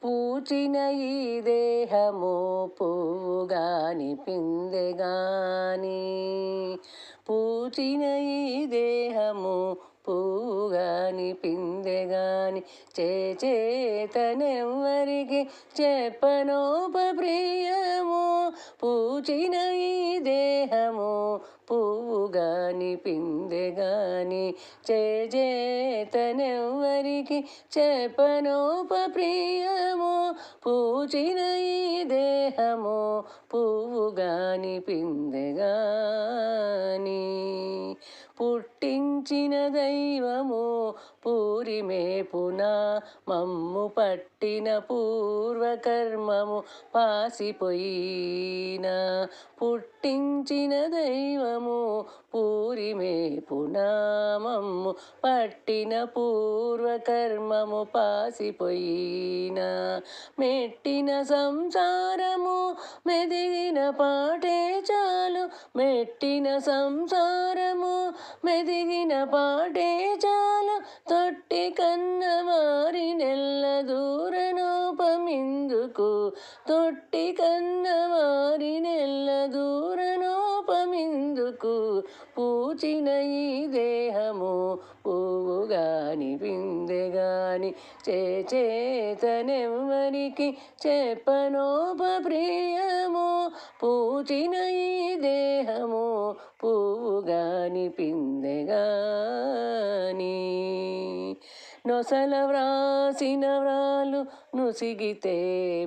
పూచిన ఈ దేహము పువ్వుగాని పిందెగాని, పూచిన ఈ దేహము పువ్వుగాని పిందెగాని, చేతనెవ్వరికి చెప్పనోపప్రియము. పూచిన ఈ దేహము పువ్వుగాని పిందెగాని, చేతనెవ్వరికి చెప్పనోపప్రియము. పూచిన ఈ దేహము పువ్వుగాని పిందెగాని, పుట్టించిన దైవము పూరిమేపునా, మమ్ము పట్టిన పూర్వకర్మము పాసిపోయినా. పుట్టించిన దైవము పూరిమేపునా, మమ్ము పట్టిన పూర్వకర్మము పాసిపోయినా. మెట్టిన సంసారము మెదిగిన పాటే చాలు, మెట్టిన సంసారము మెదిగిన పాటే చాలు. తొట్టి కన్న వారి నెల్ల దూరనోపమిందుకు, తొట్టి కన్న వారి నెల్ల దూరనోపమిందుకు. పూచిన ఈ దేహము పువ్వుగాని పిందెగాని, చేతనెవ్వరికి చెప్పనోపప్రియము. పూచిన ఈ దేహము పువ్వుగాని పిందెగాని, నొసల వ్రాసిన వ్రాలు నుసిగితే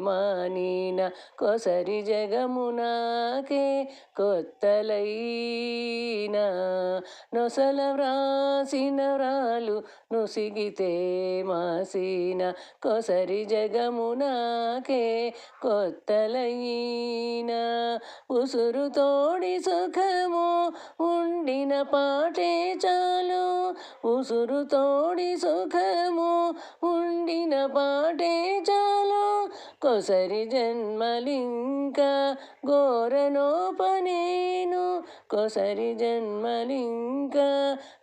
మానిన, కొసరి జగమునాకే కొత్తలైనా. నొసల వ్రాసిన వ్రాలు నుసిగితే మాసిన, కొసరి జగమునాకే కొత్తలైనా. ఉసురు తోడి సుఖము ఉండిన పాటే చాలు, ఉసురు తోడి సుఖము ఉండిన పాటే చాలు. కొసరి జన్మలింక ఘోరనోపనేను, కొసరి జన్మలింక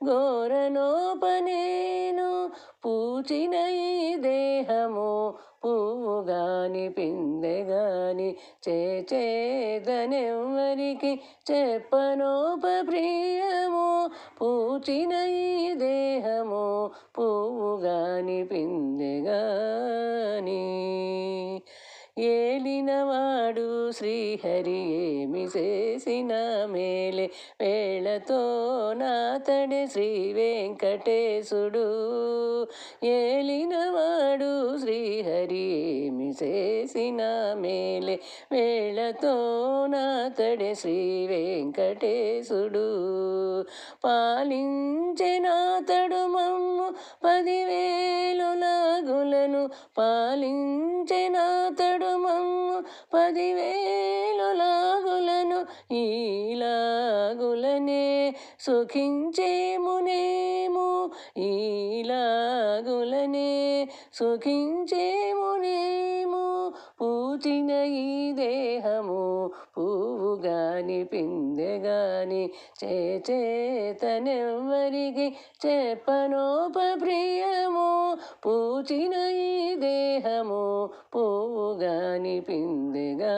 ఘోరనోపనేను. పూచిన ఈ దేహము పువ్వుగాని పిందెగాని, చేతనెవ్వరికి చెప్పనోపప్రియము. పూచిన ఈ దేహము పువ్వుగాని పిందెగాని, ఏలినవాడు శ్రీహరి ఏమి చేసిన మేలే, వేళతో నాతడే శ్రీ వెంకటేశుడు. ఏలినవాడు శ్రీహరి ఏమి చేసిన మేలే, వేళతో నాతడే శ్రీ వెంకటేశుడు. పాలించెనాతడు మమ్ము 10,000 లాగులను, పాలించెనాతడు మమ్ము 10,000 లాగులను. ఈ లాగులనే సుఖించేమునేము, ఈ లాగులనే సుఖించేమునేము. పూచిన ఈ దేహము పువ్వుగాని పిందెగాని, చేతనెవ్వరికి చెప్పనోపప్రియము. పూచిన ఈ దేహము పువ్వుగాని పిందెగాని.